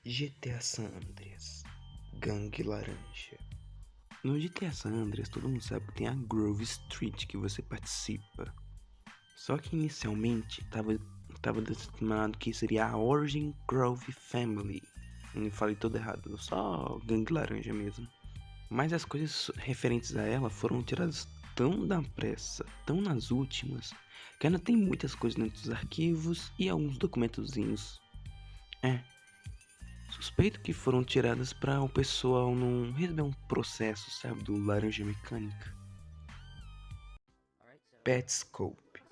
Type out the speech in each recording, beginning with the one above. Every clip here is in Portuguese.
GTA San Andreas, Gangue Laranja. No GTA San Andreas, todo mundo sabe que tem a Grove Street que você participa. Só que inicialmente tava determinado que seria a Origin Grove Family. Não falei todo errado, só Gangue Laranja mesmo. Mas as coisas referentes a ela foram tiradas tão da pressa, tão nas últimas, que ainda tem muitas coisas dentro dos arquivos e alguns documentozinhos. Suspeito que foram tiradas para o pessoal não receber um processo, sabe, do Laranja Mecânica. Petscope.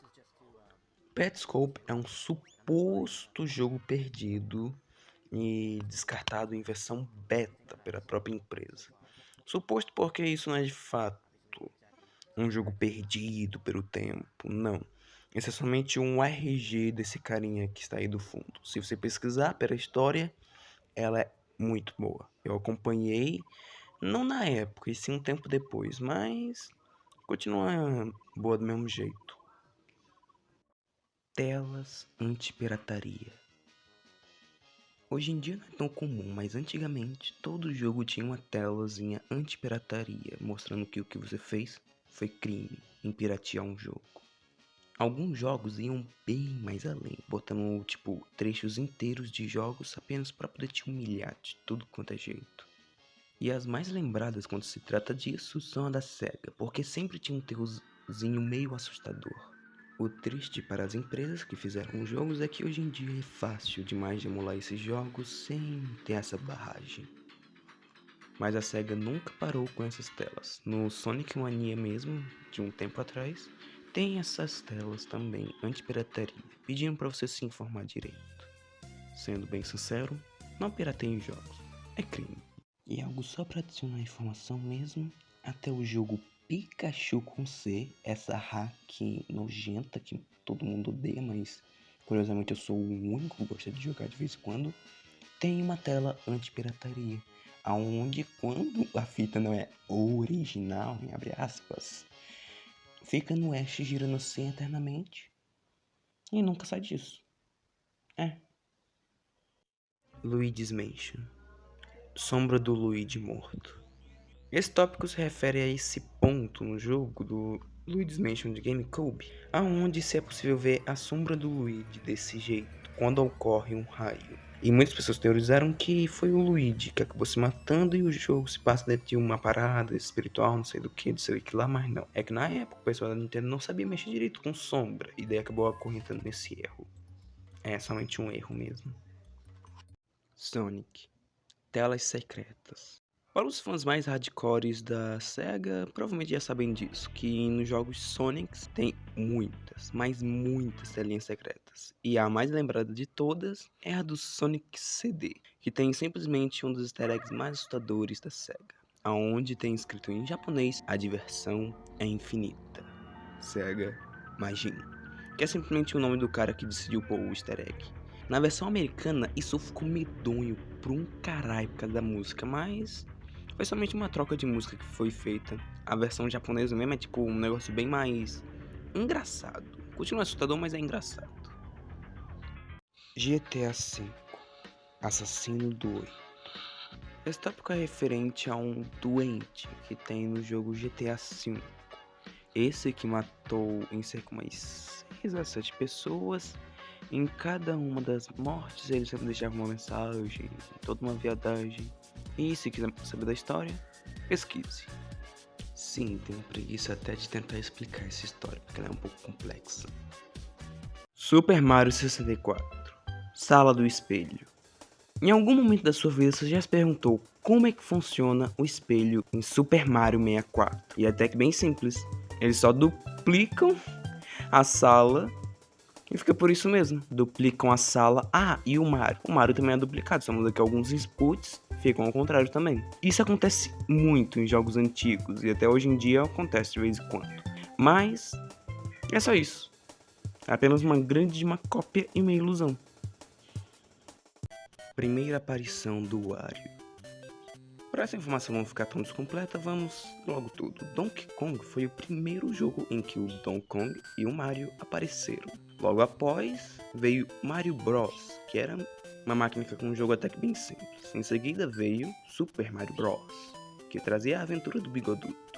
Petscope é um suposto jogo perdido e descartado em versão beta pela própria empresa. Suposto porque isso não é de fato um jogo perdido pelo tempo, não. Esse é somente um RG desse carinha que está aí do fundo. Se você pesquisar pela história, ela é muito boa. Eu acompanhei, não na época, e sim um tempo depois, mas continua boa do mesmo jeito. Telas anti-pirataria. Hoje em dia não é tão comum, mas antigamente todo jogo tinha uma telazinha anti-pirataria, mostrando que o que você fez foi crime em piratear um jogo. Alguns jogos iam bem mais além, botando tipo trechos inteiros de jogos apenas para poder te humilhar de tudo quanto é jeito. E as mais lembradas quando se trata disso são a da SEGA, porque sempre tinha um terrorzinho meio assustador. O triste para as empresas que fizeram os jogos é que hoje em dia é fácil demais de emular esses jogos sem ter essa barragem. Mas a SEGA nunca parou com essas telas. No Sonic Mania mesmo, de um tempo atrás, tem essas telas também anti-pirataria, pedindo para você se informar direito. Sendo bem sincero, não pirateiem jogos, é crime. E algo só para adicionar informação mesmo, até o jogo Pikachu com C, essa hack nojenta que todo mundo odeia, mas curiosamente eu sou o único que gosta de jogar de vez em quando, tem uma tela anti-pirataria, aonde quando a fita não é original, em abre aspas, fica no Ash girando assim eternamente e nunca sai disso. Luigi's Mansion. Sombra do Luigi morto. Esse tópico se refere a esse ponto no jogo do Luigi's Mansion de GameCube, aonde se é possível ver a sombra do Luigi desse jeito, quando ocorre um raio. E muitas pessoas teorizaram que foi o Luigi que acabou se matando e o jogo se passa dentro de uma parada espiritual, não sei do que, não sei o que lá, mas não. É que na época o pessoal da Nintendo não sabia mexer direito com sombra, e daí acabou acorrentando nesse erro. É somente um erro mesmo. Sonic. Telas secretas. Para os fãs mais hardcores da SEGA, provavelmente já sabem disso, que nos jogos Sonic tem muitas, mas muitas telinhas secretas. E a mais lembrada de todas é a do Sonic CD, que tem simplesmente um dos easter eggs mais assustadores da SEGA, aonde tem escrito em japonês: a diversão é infinita. SEGA Majin, que é simplesmente o nome do cara que decidiu pôr o easter egg. Na versão americana, isso ficou medonho por um caralho por causa da música, mas foi somente uma troca de música que foi feita. A versão japonesa mesmo é tipo um negócio bem mais engraçado. Continua assustador, mas é engraçado. GTA V, Assassino do 8. Esse tópico é referente a um doente que tem no jogo GTA V. Esse que matou em cerca de umas 6 a 7 pessoas. Em cada uma das mortes ele sempre deixava uma mensagem, toda uma viadagem. E se quiser saber da história, pesquise. Sim, tenho preguiça até de tentar explicar essa história, porque ela é um pouco complexa. Super Mario 64. Sala do espelho. Em algum momento da sua vida você já se perguntou como é que funciona o espelho em Super Mario 64? E até que bem simples. Eles só duplicam a sala e fica por isso mesmo. Duplicam a sala. Ah, e o Mario. O Mario também é duplicado, só muda que alguns inputs ficam ao contrário também. Isso acontece muito em jogos antigos e até hoje em dia acontece de vez em quando. Mas é só isso. É apenas uma grande cópia e uma ilusão. Primeira aparição do Wario. Para essa informação não ficar tão descompleta, vamos logo tudo. Donkey Kong foi o primeiro jogo em que o Donkey Kong e o Mario apareceram. Logo após veio Mario Bros, que era Uma máquina com um jogo até que bem simples. Em seguida veio Super Mario Bros, que trazia a aventura do Bigoduto.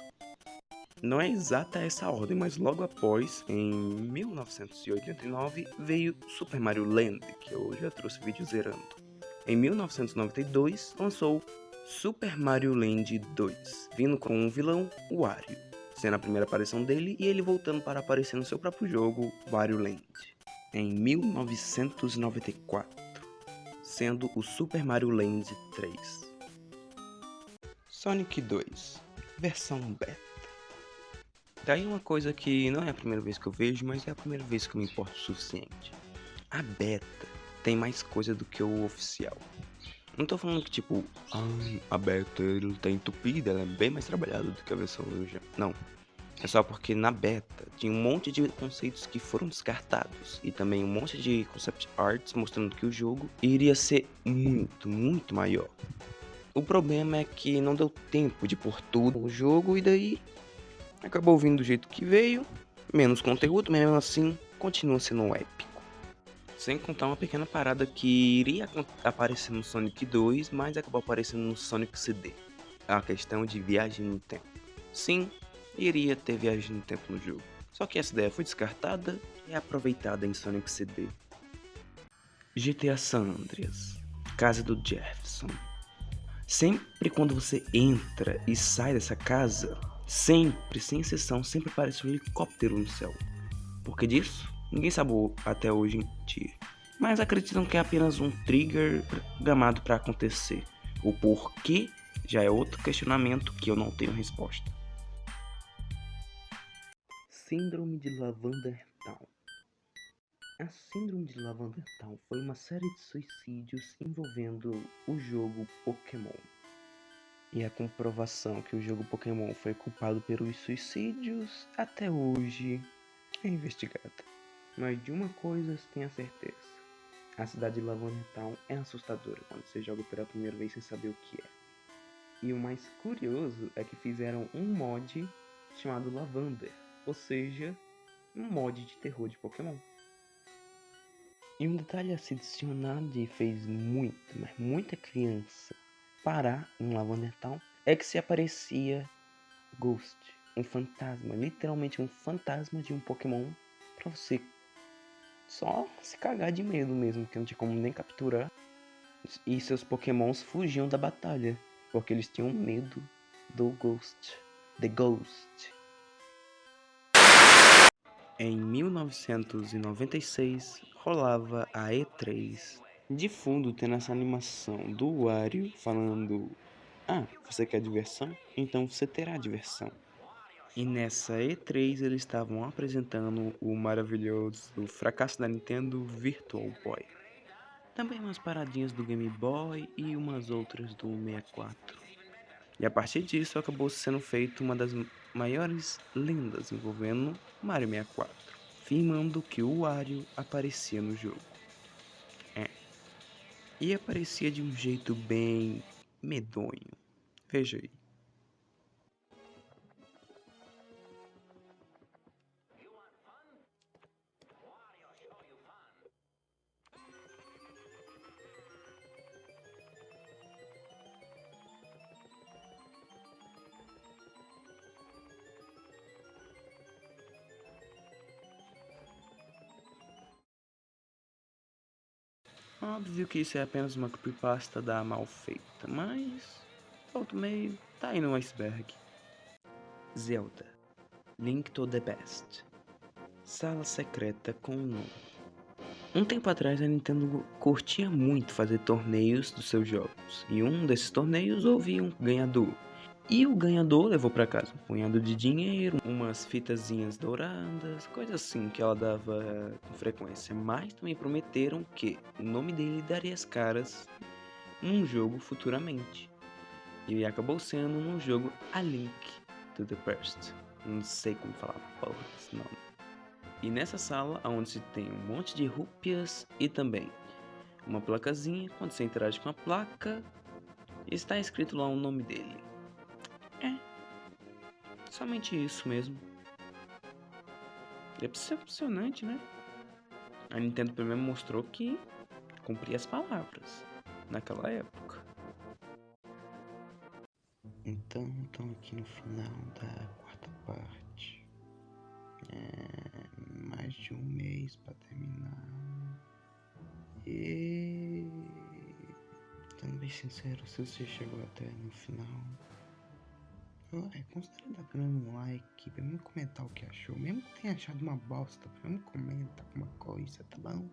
Não é exata essa ordem, mas logo após, em 1989, veio Super Mario Land, que eu já trouxe vídeo zerando. Em 1992, lançou Super Mario Land 2, vindo com um vilão, Wario, sendo a primeira aparição dele e ele voltando para aparecer no seu próprio jogo, Wario Land. Em 1994, sendo o Super Mario Land 3. Sonic 2, versão beta. Tá aí uma coisa que não é a primeira vez que eu vejo, mas é a primeira vez que eu me importo o suficiente. A beta tem mais coisa do que o oficial. Não tô falando que tipo, a beta ele tá entupida, ela é bem mais trabalhada do que a versão original. Não. É só porque na beta tinha um monte de conceitos que foram descartados e também um monte de concept arts mostrando que o jogo iria ser muito, muito maior. O problema é que não deu tempo de pôr tudo no jogo e daí acabou vindo do jeito que veio, menos conteúdo, mas mesmo assim continua sendo épico. Sem contar uma pequena parada que iria aparecer no Sonic 2, mas acabou aparecendo no Sonic CD. A questão de viagem no tempo. Sim, iria ter viagem no tempo no jogo. Só que essa ideia foi descartada e é aproveitada em Sonic CD. GTA San Andreas, Casa do Jefferson. Sempre quando você entra e sai dessa casa, sempre, sem exceção, sempre aparece um helicóptero no céu. Por que disso? Ninguém sabe até hoje em dia. Mas acreditam que é apenas um trigger programado para acontecer. O porquê já é outro questionamento que eu não tenho resposta. Síndrome de Lavender Town. A Síndrome de Lavender Town foi uma série de suicídios envolvendo o jogo Pokémon. E a comprovação que o jogo Pokémon foi culpado pelos suicídios até hoje é investigada. Mas de uma coisa você tem a certeza. A cidade de Lavender Town é assustadora quando você joga pela primeira vez sem saber o que é. E o mais curioso é que fizeram um mod chamado Lavander, ou seja, um mod de terror de Pokémon. E um detalhe a se adicionar de fez muito, mas muita criança parar em Lavender Town é que se aparecia Ghost, um fantasma, literalmente um fantasma de um Pokémon pra você só se cagar de medo mesmo, que não tinha como nem capturar. E seus Pokémons fugiam da batalha, porque eles tinham medo do Ghost. The Ghost. Em 1996, rolava a E3. De fundo tendo essa animação do Wario falando: você quer diversão? Então você terá diversão. E nessa E3 eles estavam apresentando o maravilhoso fracasso da Nintendo Virtual Boy. Também umas paradinhas do Game Boy e umas outras do 64. E a partir disso acabou sendo feita uma das maiores lendas envolvendo Mario 64, afirmando que o Wario aparecia no jogo. E aparecia de um jeito bem medonho. Veja aí. Óbvio que isso é apenas uma creepypasta da mal feita, mas volta meio tá aí no iceberg. Zelda, Link to the Past, Sala secreta com um nome. Um tempo atrás a Nintendo curtia muito fazer torneios dos seus jogos, e um desses torneios houve um ganhador. E o ganhador levou pra casa um punhado de dinheiro, umas fitazinhas douradas, coisa assim que ela dava com frequência. Mas também prometeram que o nome dele daria as caras num jogo futuramente. E acabou sendo num jogo A Link to the Past. Não sei como falar porra desse nome. E nessa sala, onde se tem um monte de rúpias e também uma placazinha, quando você interage com a placa, está escrito lá o nome dele. Somente isso mesmo. É decepcionante, né? A Nintendo primeiro mostrou que cumprir as palavras naquela época. Então, estamos aqui no final da quarta parte. Mais de um mês para terminar. E sendo bem sincero, se você chegou até no final, considere dar pra mim um like, pra mim comentar o que achou. Mesmo que tenha achado uma bosta, pra mim comenta alguma coisa, tá bom?